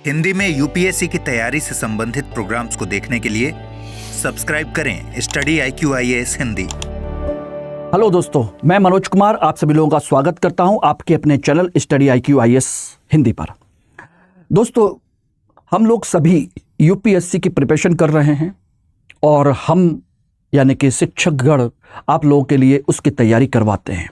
हिंदी में यूपीएससी की तैयारी से संबंधित प्रोग्राम्स को देखने के लिए सब्सक्राइब करें स्टडी IQIAS हिंदी। हेलो दोस्तों, मैं मनोज कुमार आप सभी लोगों का स्वागत करता हूं आपके अपने चैनल स्टडी IQIAS हिंदी पर। दोस्तों, हम लोग सभी यूपीएससी की प्रिपरेशन कर रहे हैं और हम यानी कि शिक्षकगण आप लोगों के लिए उसकी तैयारी करवाते हैं।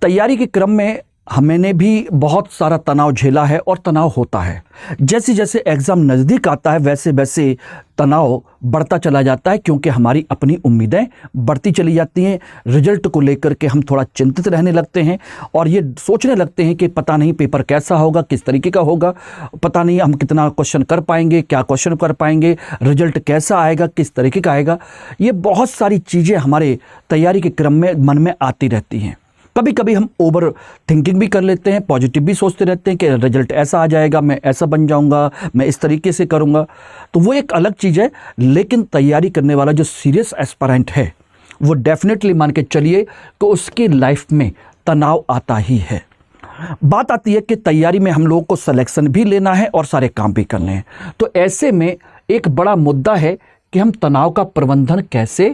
तैयारी के क्रम में हमने भी बहुत सारा तनाव झेला है और तनाव होता है। जैसे जैसे एग्ज़ाम नज़दीक आता है वैसे वैसे तनाव बढ़ता चला जाता है, क्योंकि हमारी अपनी उम्मीदें बढ़ती चली जाती हैं। रिजल्ट को लेकर के हम थोड़ा चिंतित रहने लगते हैं और ये सोचने लगते हैं कि पता नहीं पेपर कैसा होगा, किस तरीके का होगा, पता नहीं हम कितना क्वेश्चन कर पाएंगे, क्या क्वेश्चन कर पाएंगे, रिजल्ट कैसा आएगा, किस तरीके का आएगा। ये बहुत सारी चीज़ें हमारे तैयारी के क्रम में मन में आती रहती हैं। कभी कभी हम ओवर थिंकिंग भी कर लेते हैं, पॉजिटिव भी सोचते रहते हैं कि रिजल्ट ऐसा आ जाएगा, मैं ऐसा बन जाऊंगा, मैं इस तरीके से करूंगा। तो वो एक अलग चीज़ है, लेकिन तैयारी करने वाला जो सीरियस एस्पिरेंट है वो डेफिनेटली मान के चलिए कि उसकी लाइफ में तनाव आता ही है। बात आती है कि तैयारी में हम लोगों को सिलेक्शन भी लेना है और सारे काम भी करने हैं। तो ऐसे में एक बड़ा मुद्दा है कि हम तनाव का प्रबंधन कैसे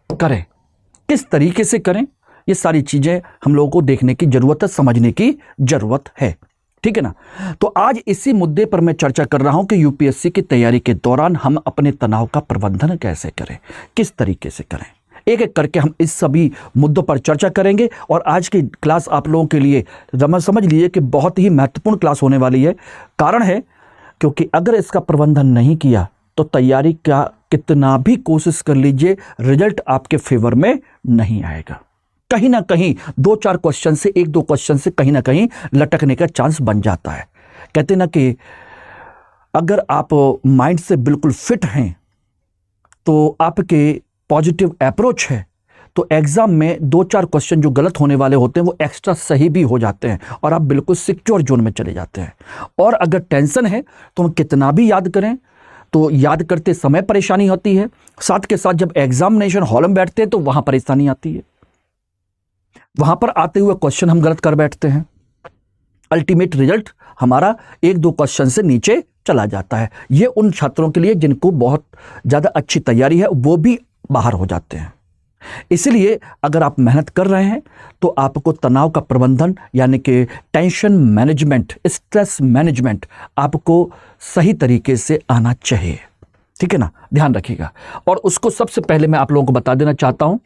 करें, किस तरीके से करें। ये सारी चीज़ें हम लोगों को देखने की ज़रूरत है, समझने की ज़रूरत है, ठीक है ना। तो आज इसी मुद्दे पर मैं चर्चा कर रहा हूं कि यूपीएससी की तैयारी के दौरान हम अपने तनाव का प्रबंधन कैसे करें, किस तरीके से करें। एक एक करके हम इस सभी मुद्दों पर चर्चा करेंगे और आज की क्लास आप लोगों के लिए समझ लीजिए कि बहुत ही महत्वपूर्ण क्लास होने वाली है। कारण है क्योंकि अगर इसका प्रबंधन नहीं किया तो तैयारी का कितना भी कोशिश कर लीजिए, रिजल्ट आपके फेवर में नहीं आएगा। कहीं ना कहीं दो चार क्वेश्चन से, एक दो क्वेश्चन से कहीं ना कहीं लटकने का चांस बन जाता है। कहते ना कि अगर आप माइंड से बिल्कुल फिट हैं तो आपके पॉजिटिव अप्रोच है तो एग्जाम में दो चार क्वेश्चन जो गलत होने वाले होते हैं वो एक्स्ट्रा सही भी हो जाते हैं और आप बिल्कुल सिक्योर जोन में चले जाते हैं। और अगर टेंशन है तो हम कितना भी याद करें तो याद करते समय परेशानी होती है, साथ के साथ जब एग्जामिनेशन हॉल में बैठते हैं तो वहां परेशानी आती है। वहां पर आते हुए क्वेश्चन हम गलत कर बैठते हैं, अल्टीमेट रिजल्ट हमारा एक दो क्वेश्चन से नीचे चला जाता है। ये उन छात्रों के लिए जिनको बहुत ज़्यादा अच्छी तैयारी है वो भी बाहर हो जाते हैं। इसलिए अगर आप मेहनत कर रहे हैं तो आपको तनाव का प्रबंधन यानी कि टेंशन मैनेजमेंट, स्ट्रेस मैनेजमेंट आपको सही तरीके से आना चाहिए, ठीक है ना, ध्यान रखिएगा। और उसको सबसे पहले मैं आप लोगों को बता देना चाहता हूं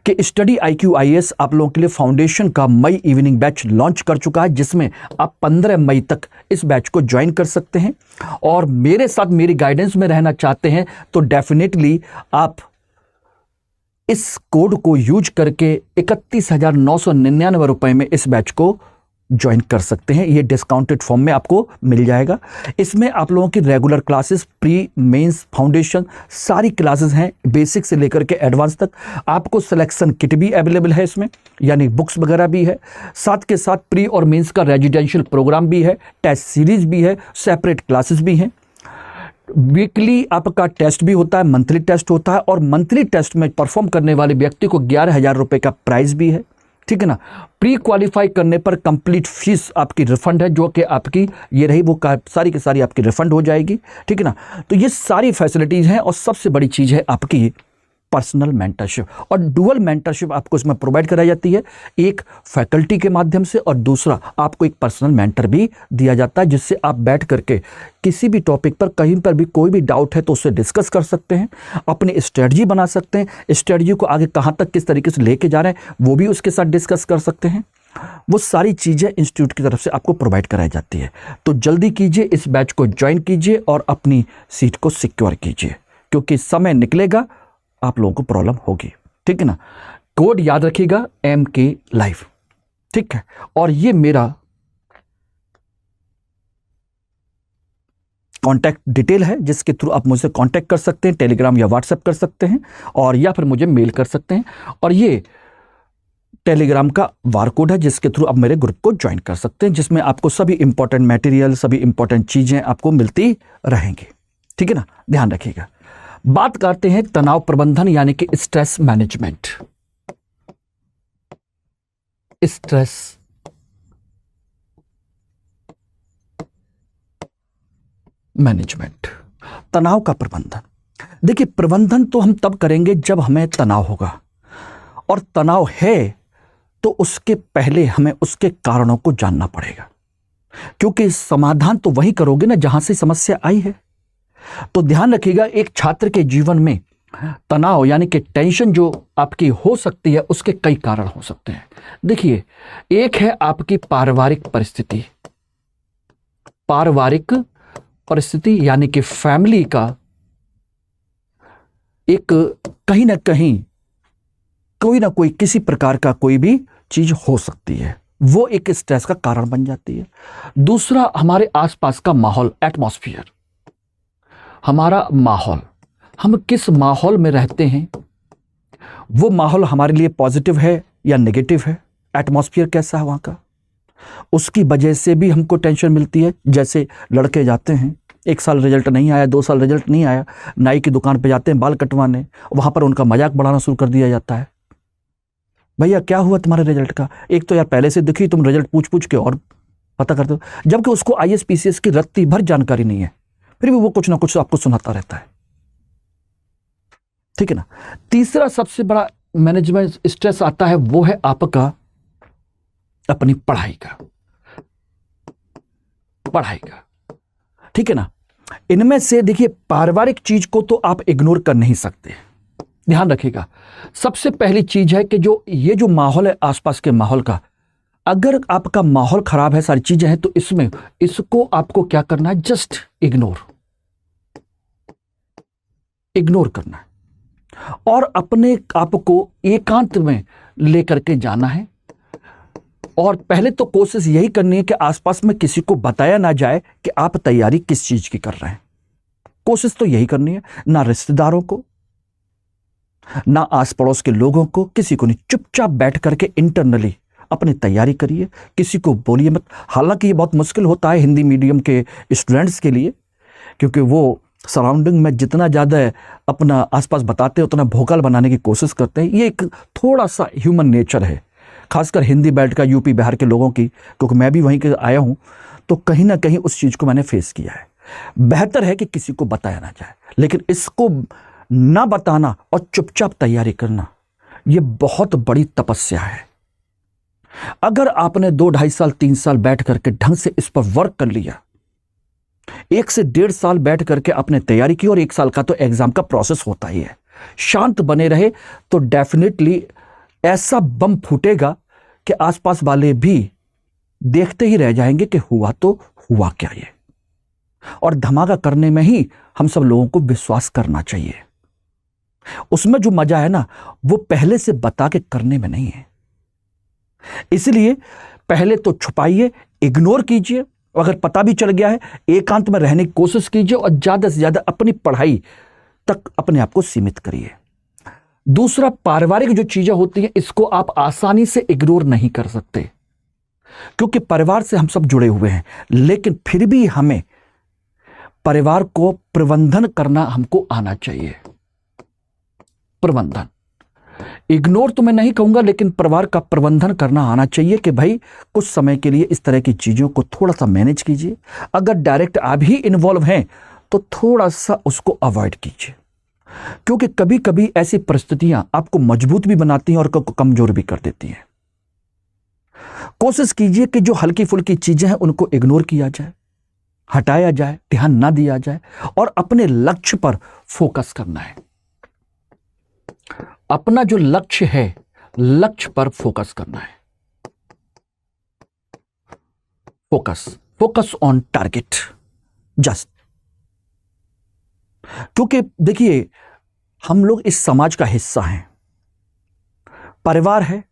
कि स्टडी IQIAS आप लोगों के लिए फाउंडेशन का मई इवनिंग बैच लॉन्च कर चुका है, जिसमें आप 15 मई तक इस बैच को ज्वाइन कर सकते हैं। और मेरे साथ मेरी गाइडेंस में रहना चाहते हैं तो डेफिनेटली आप इस कोड को यूज करके 31,999 रुपए में इस बैच को ज्वाइन कर सकते हैं। ये डिस्काउंटेड फॉर्म में आपको मिल जाएगा। इसमें आप लोगों की regular classes, pre, mains, foundation सारी क्लासेस हैं, बेसिक से लेकर के एडवांस तक। आपको सिलेक्शन किट भी अवेलेबल है इसमें, यानी बुक्स वगैरह भी है। साथ के साथ प्री और मेंस का रेजिडेंशियल प्रोग्राम भी है, टेस्ट सीरीज भी है, सेपरेट क्लासेस भी हैं। वीकली आपका टेस्ट भी होता है, मंथली टेस्ट होता है और मंथली टेस्ट में परफॉर्म करने वाले व्यक्ति को 11,000 रुपये का प्राइज भी है, ठीक है ना। प्री क्वालिफाई करने पर कंप्लीट फीस आपकी रिफंड है, जो कि आपकी ये रही वो सारी की सारी आपकी रिफंड हो जाएगी, ठीक है ना। तो ये सारी फैसिलिटीज़ हैं और सबसे बड़ी चीज़ है आपकी पर्सनल मेंटरशिप। और डुअल मेंटरशिप आपको इसमें प्रोवाइड कराई जाती है, एक फैकल्टी के माध्यम से और दूसरा आपको एक पर्सनल मेंटर भी दिया जाता है, जिससे आप बैठ करके किसी भी टॉपिक पर कहीं पर भी कोई भी डाउट है तो उससे डिस्कस कर सकते हैं, अपनी स्ट्रेटजी बना सकते हैं, स्ट्रेटजी को आगे कहाँ तक किस तरीके से लेके जा रहे हैं वो भी उसके साथ डिस्कस कर सकते हैं। वो सारी चीज़ें इंस्टीट्यूट की तरफ से आपको प्रोवाइड कराई जाती है। तो जल्दी कीजिए, इस बैच को ज्वाइन कीजिए और अपनी सीट को सिक्योर कीजिए, क्योंकि समय निकलेगा आप लोगों को प्रॉब्लम होगी, ठीक है ना। कोड याद रखिएगा MK लाइव, ठीक है। और ये मेरा कॉन्टैक्ट डिटेल है जिसके थ्रू आप मुझसे कॉन्टैक्ट कर सकते हैं, टेलीग्राम या व्हाट्सएप कर सकते हैं और या फिर मुझे मेल कर सकते हैं। और ये टेलीग्राम का बार कोड है जिसके थ्रू आप मेरे ग्रुप को ज्वाइन कर सकते हैं, जिसमें आपको सभी इंपॉर्टेंट मटेरियल, सभी इंपॉर्टेंट चीजें आपको मिलती रहेंगी, ठीक है ना, ध्यान रखिएगा। बात करते हैं तनाव प्रबंधन यानी कि स्ट्रेस मैनेजमेंट। स्ट्रेस मैनेजमेंट, तनाव का प्रबंधन। देखिए, प्रबंधन तो हम तब करेंगे जब हमें तनाव होगा, और तनाव है तो उसके पहले हमें उसके कारणों को जानना पड़ेगा, क्योंकि समाधान तो वही करोगे ना जहां से समस्या आई है। तो ध्यान रखिएगा, एक छात्र के जीवन में तनाव यानी कि टेंशन जो आपकी हो सकती है, उसके कई कारण हो सकते हैं। देखिए, एक है आपकी पारिवारिक परिस्थिति। पारिवारिक परिस्थिति यानी कि फैमिली का एक कहीं ना कहीं कोई ना कोई किसी प्रकार का कोई भी चीज हो सकती है, वो एक स्ट्रेस का कारण बन जाती है। दूसरा, हमारे आसपास का माहौल, एटमॉस्फेयर, हमारा माहौल, हम किस माहौल में रहते हैं, वो माहौल हमारे लिए पॉजिटिव है या नेगेटिव है, एटमॉस्फेयर कैसा है वहां का, उसकी वजह से भी हमको टेंशन मिलती है। जैसे लड़के जाते हैं, 1 साल रिजल्ट नहीं आया, 2 साल रिजल्ट नहीं आया, नाई की दुकान पे जाते हैं बाल कटवाने, वहां पर उनका मजाक बढ़ाना शुरू कर दिया जाता है। भैया क्या हुआ तुम्हारे रिजल्ट का? एक तो यार पहले से दिखी, तुम रिजल्ट पूछ पूछ के और पता करते हो, जबकि उसको आईएएस पीसीएस की रत्ती भर जानकारी नहीं है, फिर भी वो कुछ ना कुछ आपको सुनाता रहता है। ठीक है ना। तीसरा सबसे बड़ा मैनेजमेंट स्ट्रेस आता है, वो है आपका अपनी पढ़ाई का। ठीक है ना। इनमें से देखिए, पारिवारिक चीज को तो आप इग्नोर कर नहीं सकते। ध्यान रखिएगा, सबसे पहली चीज है कि जो ये जो माहौल है आसपास के माहौल का, अगर आपका माहौल खराब है, सारी चीजें हैं, तो इसको आपको क्या करना है? जस्ट इग्नोर करना है और अपने आप को एकांत में लेकर के जाना है। और पहले तो कोशिश यही करनी है कि आसपास में किसी को बताया ना जाए कि आप तैयारी किस चीज की कर रहे हैं। कोशिश तो यही करनी है, ना रिश्तेदारों को, ना आस पड़ोस के लोगों को, किसी को नहीं। चुपचाप बैठ करके इंटरनली अपनी तैयारी करिए, किसी को बोलिए मत। हालांकि ये बहुत मुश्किल होता है हिंदी मीडियम के स्टूडेंट्स के लिए, क्योंकि वो सराउंडिंग में जितना ज़्यादा अपना आसपास बताते हैं, उतना भोकाल बनाने की कोशिश करते हैं। ये एक थोड़ा सा ह्यूमन नेचर है, खासकर हिंदी बेल्ट का, यूपी बिहार के लोगों की, क्योंकि मैं भी वहीं के आया हूं, तो कहीं ना कहीं उस चीज़ को मैंने फेस किया है। बेहतर है कि किसी को बताया ना जाए, लेकिन इसको ना बताना और चुपचाप तैयारी करना, यह बहुत बड़ी तपस्या है। अगर आपने 2 ढाई साल 3 साल बैठ करके ढंग से इस पर वर्क कर लिया, 1 से 1.5 साल बैठ करके आपने तैयारी की, और 1 साल का तो एग्जाम का प्रोसेस होता ही है, शांत बने रहे तो डेफिनेटली ऐसा बम फूटेगा कि आसपास वाले भी देखते ही रह जाएंगे कि हुआ तो हुआ क्या ये। और धमाका करने में ही हम सब लोगों को विश्वास करना चाहिए। उसमें जो मजा है ना, वो पहले से बता के करने में नहीं है। इसलिए पहले तो छुपाइए, इग्नोर कीजिए, अगर पता भी चल गया है एकांत में रहने की कोशिश कीजिए, और ज्यादा से ज्यादा अपनी पढ़ाई तक अपने आप को सीमित करिए। दूसरा, पारिवारिक जो चीजें होती हैं, इसको आप आसानी से इग्नोर नहीं कर सकते, क्योंकि परिवार से हम सब जुड़े हुए हैं, लेकिन फिर भी हमें परिवार को प्रबंधन करना हमको आना चाहिए। प्रबंधन, इग्नोर तो मैं नहीं कहूंगा, लेकिन परिवार का प्रबंधन करना आना चाहिए कि भाई कुछ समय के लिए इस तरह की चीजों को थोड़ा सा मैनेज कीजिए। अगर डायरेक्ट आप ही इन्वॉल्व हैं तो थोड़ा सा उसको अवॉइड कीजिए, क्योंकि कभी कभी ऐसी परिस्थितियां आपको मजबूत भी बनाती हैं और कमजोर भी कर देती हैं। कोशिश कीजिए कि जो हल्की फुल्की चीजें हैं उनको इग्नोर किया जाए, हटाया जाए, ध्यान ना दिया जाए, और अपने लक्ष्य पर फोकस करना है। अपना जो लक्ष्य है, लक्ष्य पर फोकस करना है। Focus on target, just. क्योंकि देखिए, हम लोग इस समाज का हिस्सा हैं, परिवार है,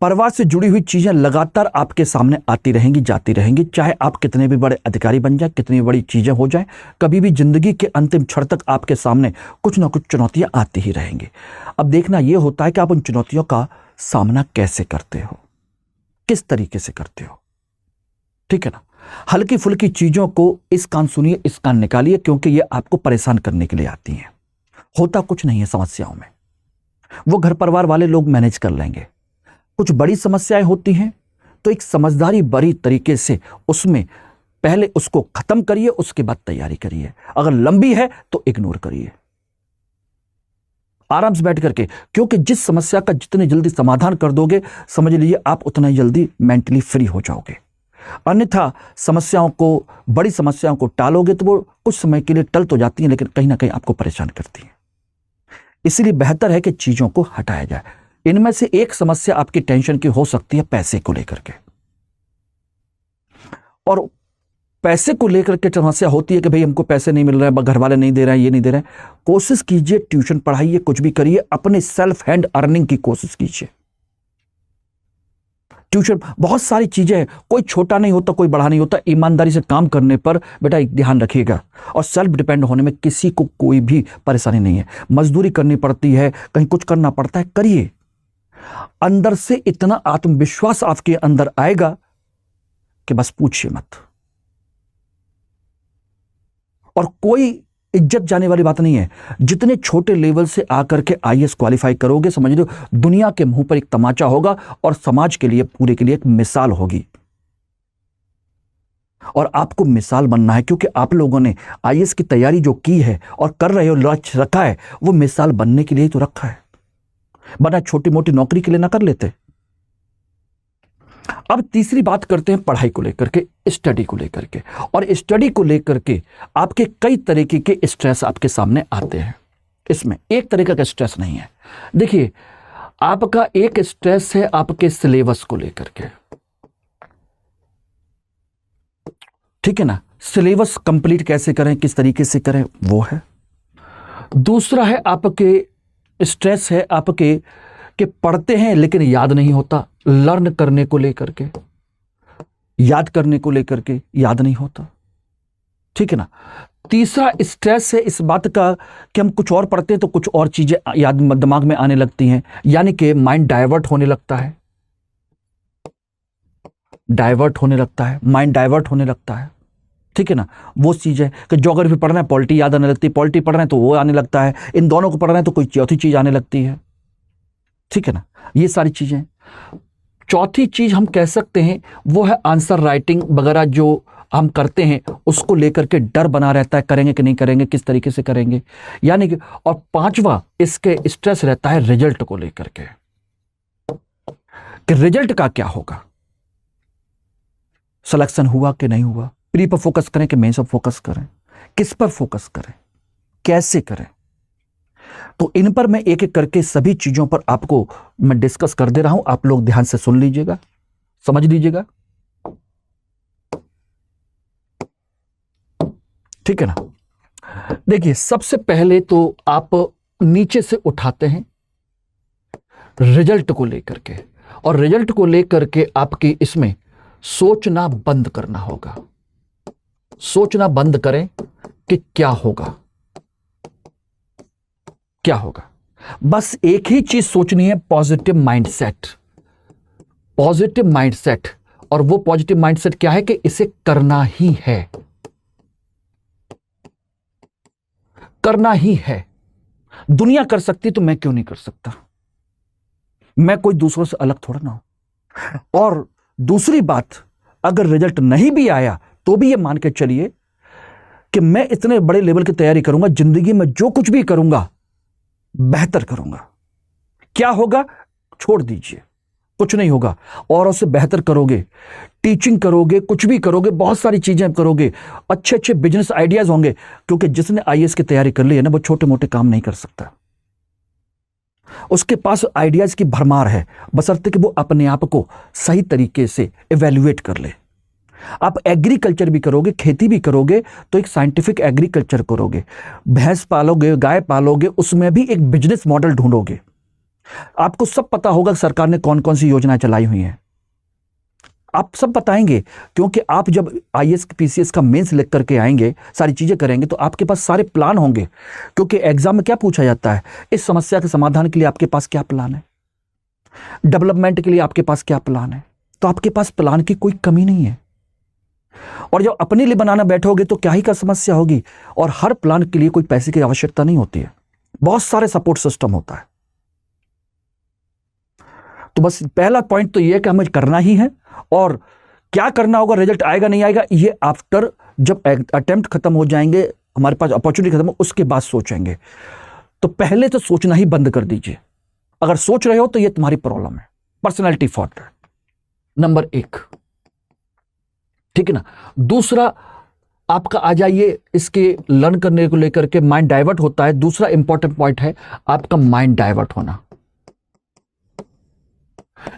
परिवार से जुड़ी हुई चीजें लगातार आपके सामने आती रहेंगी, जाती रहेंगी, चाहे आप कितने भी बड़े अधिकारी बन जाए, कितनी बड़ी चीजें हो जाएं, कभी भी जिंदगी के अंतिम क्षण तक आपके सामने कुछ ना कुछ चुनौतियां आती ही रहेंगी। अब देखना यह होता है कि आप उन चुनौतियों का सामना कैसे करते हो, किस तरीके से करते हो। ठीक है ना। हल्की फुल्की चीजों को इस कान सुनिए, इस कान निकालिए, क्योंकि ये आपको परेशान करने के लिए आती हैं। होता कुछ नहीं है समस्याओं में, वो घर परिवार वाले लोग मैनेज कर लेंगे। कुछ बड़ी समस्याएं होती हैं तो एक समझदारी बड़ी तरीके से उसमें पहले उसको खत्म करिए, उसके बाद तैयारी करिए। अगर लंबी है तो इग्नोर करिए आराम से बैठ करके, क्योंकि जिस समस्या का जितने जल्दी समाधान कर दोगे, समझ लीजिए आप उतना ही जल्दी मेंटली फ्री हो जाओगे। अन्यथा बड़ी समस्याओं को टालोगे तो वो कुछ समय के लिए टल तो जाती हैं, लेकिन कहीं ना कहीं आपको परेशान करती हैं। इसलिए बेहतर है कि चीजों को हटाया जाए। इनमें से एक समस्या आपकी टेंशन की हो सकती है पैसे को लेकर के, और पैसे को लेकर के समस्या होती है कि भाई हमको पैसे नहीं मिल रहे हैं, घर वाले नहीं दे रहे हैं, ये नहीं दे रहे हैं। कोशिश कीजिए, ट्यूशन पढ़ाइए, कुछ भी करिए, अपने सेल्फ हैंड अर्निंग की कोशिश कीजिए। ट्यूशन, बहुत सारी चीजें हैं, कोई छोटा नहीं होता, कोई बड़ा नहीं होता। ईमानदारी से काम करने पर बेटा एक ध्यान रखिएगा, और सेल्फ डिपेंड होने में किसी को कोई भी परेशानी नहीं है। मजदूरी करनी पड़ती है, कहीं कुछ करना पड़ता है, करिए। अंदर से इतना आत्मविश्वास आपके अंदर आएगा कि बस पूछिए मत। और कोई इज्जत जाने वाली बात नहीं है। जितने छोटे लेवल से आकर के आईएएस क्वालिफाई करोगे, समझ लो दुनिया के मुंह पर एक तमाचा होगा और समाज के लिए, पूरे के लिए एक मिसाल होगी। और आपको मिसाल बनना है, क्योंकि आप लोगों ने आईएएस की तैयारी जो की है और कर रहे हो, लक्ष्य रखा है, वो मिसाल बनने के लिए तो रखा है, वरना छोटी मोटी नौकरी के लिए ना कर लेते। अब तीसरी बात करते हैं पढ़ाई को लेकर के, स्टडी को लेकर के। और स्टडी को लेकर के आपके कई तरीके के स्ट्रेस आपके सामने आते हैं। इसमें एक तरीका का स्ट्रेस नहीं है। देखिए, आपका एक स्ट्रेस है आपके सिलेबस को लेकर के, ठीक है ना। सिलेबस कंप्लीट कैसे करें, किस तरीके से करें, वो है। दूसरा है आपके स्ट्रेस है आपके कि पढ़ते हैं लेकिन याद नहीं होता, लर्न करने को लेकर के, याद करने को लेकर के याद नहीं होता, ठीक है ना। तीसरा स्ट्रेस है इस बात का कि हम कुछ और पढ़ते हैं तो कुछ और चीजें याद दिमाग में आने लगती हैं, यानी कि माइंड डाइवर्ट होने लगता है, माइंड डाइवर्ट होने लगता है, ठीक है ना। वो चीज है कि ज्योग्राफी पढ़ रहे हैं, पॉलिटी याद आने लगती है, पॉलिटी पढ़ रहे हैं तो वो आने लगता है, इन दोनों को पढ़ रहे हैं तो कोई चौथी चीज आने लगती है, ठीक है ना। ये सारी चीजें। चौथी चीज हम कह सकते हैं वो है आंसर राइटिंग वगैरह जो हम करते हैं, उसको लेकर के डर बना रहता है, करेंगे कि नहीं करेंगे, किस तरीके से करेंगे, यानी कि। और पांचवा इसके स्ट्रेस रहता है रिजल्ट को लेकर के, कि रिजल्ट का क्या होगा, सिलेक्शन हुआ कि नहीं हुआ, प्री पर फोकस करें कि मेंस पर फोकस करें, किस पर फोकस करें, कैसे करें। तो इन पर मैं एक एक करके सभी चीजों पर आपको मैं डिस्कस कर दे रहा हूं, आप लोग ध्यान से सुन लीजिएगा, समझ लीजिएगा, ठीक है ना। देखिए, सबसे पहले तो आप नीचे से उठाते हैं रिजल्ट को लेकर के, और रिजल्ट को लेकर के आपकी इसमें सोचना बंद करना होगा। सोचना बंद करें कि क्या होगा, क्या होगा। बस एक ही चीज सोचनी है, पॉजिटिव माइंडसेट, पॉजिटिव माइंडसेट। और वो पॉजिटिव माइंडसेट क्या है कि इसे करना ही है, करना ही है। दुनिया कर सकती तो मैं क्यों नहीं कर सकता, मैं कोई दूसरों से अलग थोड़ा ना हूं। और दूसरी बात, अगर रिजल्ट नहीं भी आया तो भी ये मान के चलिए कि मैं इतने बड़े लेवल की तैयारी करूंगा, जिंदगी में जो कुछ भी करूंगा बेहतर करूंगा। क्या होगा छोड़ दीजिए, कुछ नहीं होगा, और उससे बेहतर करोगे, टीचिंग करोगे, कुछ भी करोगे, बहुत सारी चीजें करोगे, अच्छे अच्छे बिजनेस आइडियाज होंगे। क्योंकि जिसने आईएएस की तैयारी कर ली है ना, वो छोटे मोटे काम नहीं कर सकता, उसके पास आइडियाज की भरमार है, बशर्ते कि वो अपने आप को सही तरीके से इवैल्यूएट कर ले। आप एग्रीकल्चर भी करोगे, खेती भी करोगे, तो एक साइंटिफिक एग्रीकल्चर करोगे, भैंस पालोगे, गाय पालोगे, उसमें भी एक बिजनेस मॉडल ढूंढोगे। आपको सब पता होगा सरकार ने कौन कौन सी योजनाएं चलाई हुई हैं, आप सब बताएंगे, क्योंकि आप जब आईएएस पीसीएस का मेंस लिख करके आएंगे, सारी चीजें करेंगे, तो आपके पास सारे प्लान होंगे। क्योंकि एग्जाम में क्या पूछा जाता है, इस समस्या के समाधान के लिए आपके पास क्या प्लान है, डेवलपमेंट के लिए आपके पास क्या प्लान है। तो आपके पास प्लान की कोई कमी नहीं है। और जब अपने लिए बनाना बैठोगे तो क्या ही का समस्या होगी। और हर प्लान के लिए कोई पैसे की आवश्यकता नहीं होती है, बहुत सारे सपोर्ट सिस्टम होता है। तो बस पहला पॉइंट तो यह है कि हमें करना ही है, और क्या करना होगा, रिजल्ट आएगा नहीं आएगा, ये आफ्टर जब अटेम्प्ट खत्म हो जाएंगे, हमारे पास अपॉर्चुनिटी खत्म हो, उसके बाद सोचेंगे। तो पहले तो सोचना ही बंद कर दीजिए। अगर सोच रहे हो तो ये तुम्हारी प्रॉब्लम है, पर्सनैलिटी फॉल्ट है, नंबर 1। ठीक है ना। दूसरा, आपका आ जाइए इसके लर्न करने को लेकर के माइंड डाइवर्ट होता है। दूसरा इंपॉर्टेंट पॉइंट है आपका माइंड डाइवर्ट होना।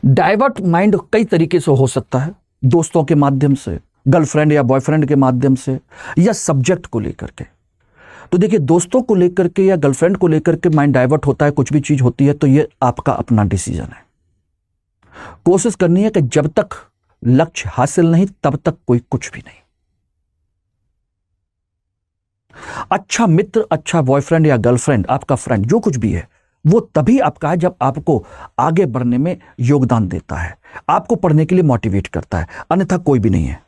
डाइवर्ट माइंड कई तरीके से हो सकता है, दोस्तों के माध्यम से, गर्लफ्रेंड या बॉयफ्रेंड के माध्यम से, या सब्जेक्ट को लेकर के। तो देखिए, दोस्तों को लेकर के या गर्लफ्रेंड को लेकर के माइंड डाइवर्ट होता है, कुछ भी चीज होती है, तो ये आपका अपना डिसीजन है। कोशिश करनी है कि जब तक लक्ष्य हासिल नहीं तब तक कोई कुछ भी नहीं। अच्छा मित्र, अच्छा बॉयफ्रेंड या गर्लफ्रेंड, आपका फ्रेंड, जो कुछ भी है, वो तभी आपका है जब आपको आगे बढ़ने में योगदान देता है, आपको पढ़ने के लिए मोटिवेट करता है, अन्यथा कोई भी नहीं है।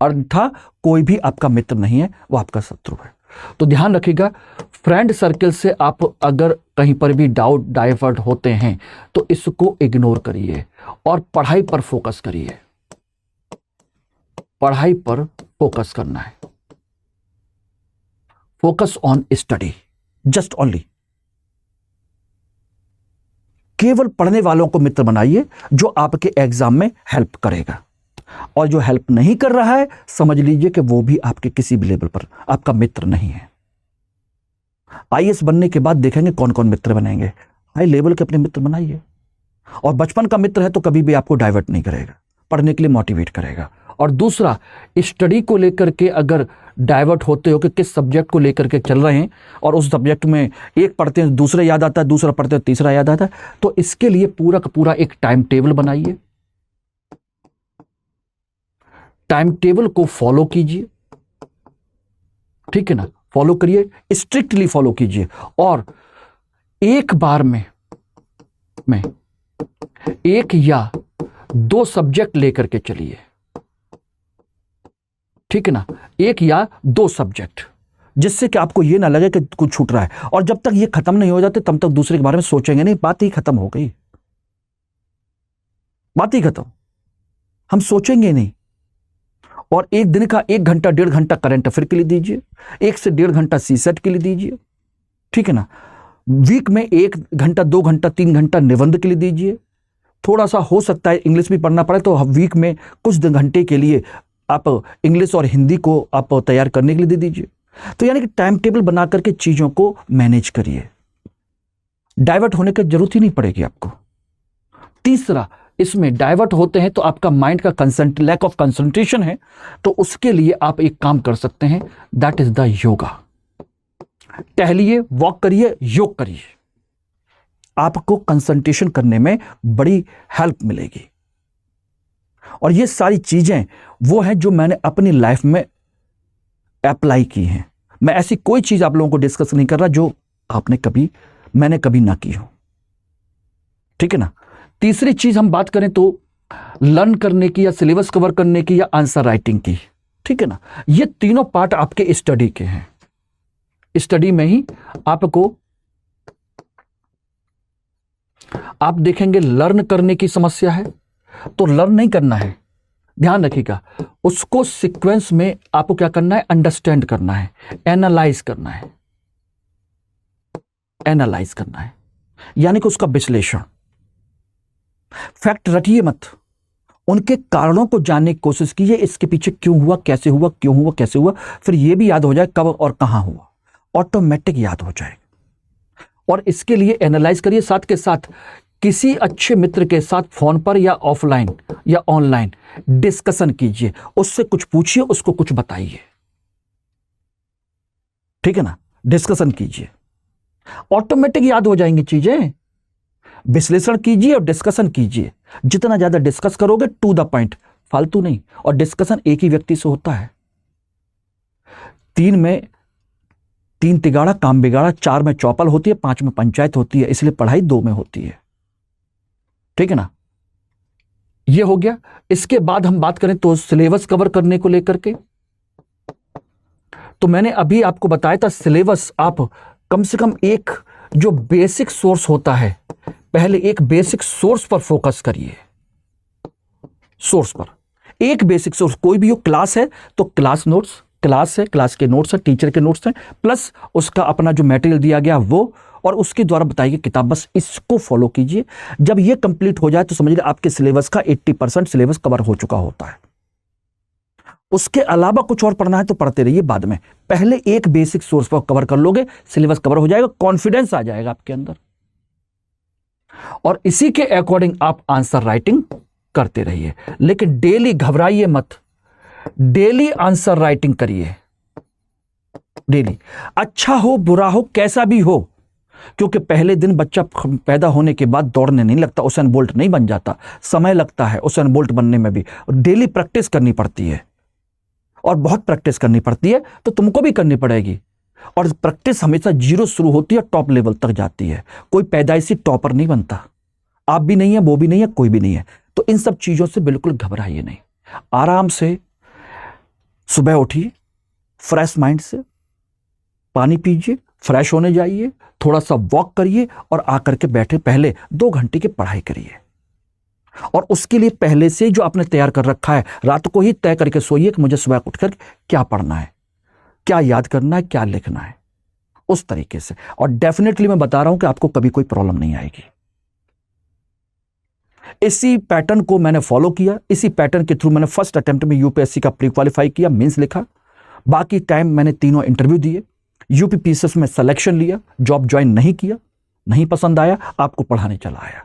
अन्यथा कोई भी आपका मित्र नहीं है, वो आपका शत्रु है। तो ध्यान रखिएगा, फ्रेंड सर्कल से आप अगर कहीं पर भी डाउट डाइवर्ट होते हैं तो इसको इग्नोर करिए और पढ़ाई पर फोकस करिए। पढ़ाई पर फोकस करना है, focus on study, just only. केवल पढ़ने वालों को मित्र बनाइए जो आपके एग्जाम में हेल्प करेगा, और जो हेल्प नहीं कर रहा है समझ लीजिए कि वो भी आपके किसी भी लेवल पर आपका मित्र नहीं है। आईएएस बनने के बाद देखेंगे कौन कौन मित्र बनेंगे। हाई लेवल के अपने मित्र बनाइए, और बचपन का मित्र है तो कभी भी आपको डाइवर्ट नहीं करेगा, पढ़ने के लिए मोटिवेट करेगा। और दूसरा, स्टडी को लेकर के अगर डाइवर्ट होते हो कि किस सब्जेक्ट को लेकर के चल रहे हैं, और उस सब्जेक्ट में एक पढ़ते हैं दूसरे याद आता है, दूसरा पढ़ते हैं तीसरा याद आता है, तो इसके लिए पूरा का पूरा एक टाइम टेबल बनाइए। टाइम टेबल को फॉलो कीजिए, ठीक है ना, फॉलो करिए, स्ट्रिक्टली फॉलो कीजिए, और एक बार में एक या 2 सब्जेक्ट लेकर के चलिए, ठीक है ना, 1 या 2 सब्जेक्ट, जिससे कि आपको ये ना लगे कि कुछ छूट रहा है। और जब तक ये खत्म नहीं हो जाते तब तक दूसरे के बारे में सोचेंगे नहीं, बात ही खत्म हो गई, बात ही खत्म, हम सोचेंगे नहीं। और एक दिन का 1 घंटा 1.5 घंटा करंट अफेयर के लिए दीजिए, 1 से 1.5 घंटा सीसेट के लिए दीजिए, ठीक है ना। वीक में 1 घंटा 2 घंटा 3 घंटा निबंध के लिए दीजिए। थोड़ा सा हो सकता है इंग्लिश भी पढ़ना पड़े तो वीक में कुछ घंटे के लिए आप इंग्लिश और हिंदी को आप तैयार करने के लिए दे दीजिए। तो यानी कि टाइम टेबल बना करके चीजों को मैनेज करिए, डाइवर्ट होने की जरूरत ही नहीं पड़ेगी आपको। तीसरा, इसमें डाइवर्ट होते हैं तो आपका माइंड का लैक ऑफ कंसंट्रेशन है, तो उसके लिए आप एक काम कर सकते हैं, दैट इज द योगा। टहलिए, वॉक करिए, योग करिए, आपको कंसंट्रेशन करने में बड़ी हेल्प मिलेगी। और ये सारी चीजें वो हैं जो मैंने अपनी लाइफ में अप्लाई की हैं। मैं ऐसी कोई चीज आप लोगों को डिस्कस नहीं कर रहा जो मैंने कभी ना की हो, ठीक है ना। तीसरी चीज हम बात करें तो लर्न करने की या सिलेबस कवर करने की या आंसर राइटिंग की, ठीक है ना। ये तीनों पार्ट आपके स्टडी के हैं। स्टडी में ही आप देखेंगे लर्न करने की समस्या है तो लर्न नहीं करना है, ध्यान रखिएगा, उसको सीक्वेंस में आपको क्या करना है, अंडरस्टैंड करना है, एनालाइज करना है, एनालाइज करना है, यानी कि उसका विश्लेषण। फैक्ट रटिए मत, उनके कारणों को जानने की कोशिश कीजिए, इसके पीछे क्यों हुआ, कैसे हुआ, क्यों हुआ, कैसे हुआ, फिर यह भी याद हो जाए कब और कहां हुआ, ऑटोमेटिक याद हो जाएगा। और इसके लिए एनालाइज करिए, साथ के साथ किसी अच्छे मित्र के साथ फोन पर या ऑफलाइन या ऑनलाइन डिस्कशन कीजिए, उससे कुछ पूछिए, उसको कुछ बताइए, ठीक है ना, डिस्कशन कीजिए, ऑटोमेटिक याद हो जाएंगी चीजें। विश्लेषण कीजिए और डिस्कशन कीजिए, जितना ज्यादा डिस्कस करोगे टू द पॉइंट, फालतू नहीं। और डिस्कशन एक ही व्यक्ति से होता है, 3 में 3 तिगाड़ा काम बिगाड़ा, 4 में चौपल होती है, 5 में पंचायत होती है, इसलिए पढ़ाई 2 में होती है, ठीक है ना। यह हो गया। इसके बाद हम बात करें तो सिलेबस कवर करने को लेकर के, तो मैंने अभी आपको बताया था सिलेबस आप कम से कम एक जो बेसिक सोर्स होता है, पहले एक बेसिक सोर्स पर फोकस करिए, सोर्स पर, एक बेसिक सोर्स कोई भी हो, क्लास है तो क्लास नोट्स, क्लास है, क्लास के नोट्स हैं, टीचर के नोट्स हैं, प्लस उसका अपना जो मटेरियल दिया गया वो, और उसके द्वारा बताई गई किताब, बस इसको फॉलो कीजिए। जब ये कंप्लीट हो जाए तो समझ लीजिए आपके सिलेबस का 80% सिलेबस कवर हो चुका होता है। उसके अलावा कुछ और पढ़ना है तो पढ़ते रहिए, बाद में पहले एक बेसिक सोर्स पर कवर कर लोगे, सिलेबस कवर हो जाएगा, कॉन्फिडेंस आ जाएगा आपके अंदर, और इसी के अकॉर्डिंग आप आंसर राइटिंग करते रहिए। लेकिन डेली घबराइए मत, डेली आंसर राइटिंग करिए, डेली, अच्छा हो बुरा हो कैसा भी हो, क्योंकि पहले दिन बच्चा पैदा होने के बाद दौड़ने नहीं लगता, उसेन बोल्ट नहीं बन जाता, समय लगता है उसेन बोल्ट बनने में भी, डेली प्रैक्टिस करनी पड़ती है, और बहुत प्रैक्टिस करनी पड़ती है, तो तुमको भी करनी पड़ेगी। और प्रैक्टिस हमेशा जीरो शुरू होती है, टॉप लेवल तक जाती है, कोई पैदाइशी टॉपर नहीं बनता, आप भी नहीं है, वो भी नहीं है, कोई भी नहीं है। तो इन सब चीजों से बिल्कुल घबराइए नहीं, आराम से सुबह उठिए, फ्रेश माइंड से पानी पीजिए, फ्रेश होने जाइए, थोड़ा सा वॉक करिए, और आकर के बैठे पहले 2 घंटे की पढ़ाई करिए। और उसके लिए पहले से जो आपने तैयार कर रखा है, रात को ही तय करके सोइए कि मुझे सुबह उठकर क्या पढ़ना है, क्या याद करना है, क्या लिखना है, उस तरीके से। और डेफिनेटली मैं बता रहा हूं कि आपको कभी कोई प्रॉब्लम नहीं आएगी। इसी पैटर्न को मैंने फॉलो किया, इसी पैटर्न के थ्रू मैंने फर्स्ट अटेम्प्ट में यूपीएससी का प्री क्वालिफाई किया, मेंस लिखा, बाकी टाइम मैंने तीनों इंटरव्यू दिए, यूपीपीएससी में सिलेक्शन लिया, जॉब ज्वाइन नहीं किया, नहीं पसंद आया, आपको पढ़ाने चला आया।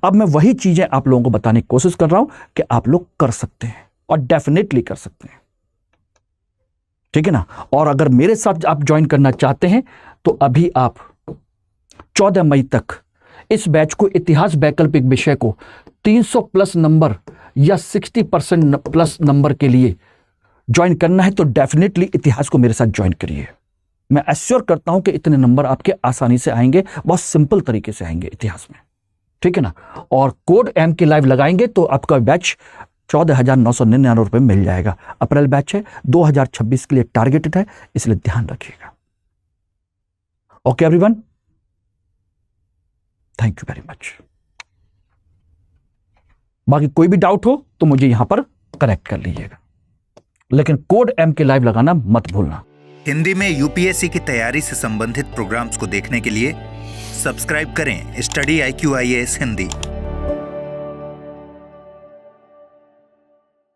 अब मैं वही चीजें आप लोगों को बताने की कोशिश कर रहा हूं कि आप लोग कर सकते हैं, और डेफिनेटली कर सकते हैं, ठीक है ना। और अगर मेरे साथ आप ज्वाइन करना चाहते हैं तो अभी आप 14 मई तक इस बैच को, इतिहास वैकल्पिक विषय को 300 प्लस नंबर या 60% प्लस नंबर के लिए ज्वाइन करना है, तो डेफिनेटली इतिहास को मेरे साथ ज्वाइन करिए। मैं एश्योर करता हूं कि इतने नंबर आपके आसानी से आएंगे, बहुत सिंपल तरीके से आएंगे इतिहास में, ठीक है ना। और कोड एम के लाइव लगाएंगे तो आपका बैच 14,999 रुपये मिल जाएगा। अप्रैल बैच है, 2026 के लिए टारगेटेड है, इसलिए ध्यान रखिएगा। Okay everyone, thank you very much. बाकी कोई भी डाउट हो तो मुझे यहां पर करेक्ट कर लीजिएगा, लेकिन कोड एम के लाइव लगाना मत भूलना। हिंदी में यूपीएससी की तैयारी से संबंधित प्रोग्राम्स को देखने के लिए सब्सक्राइब करें स्टडी IQ IAS हिंदी।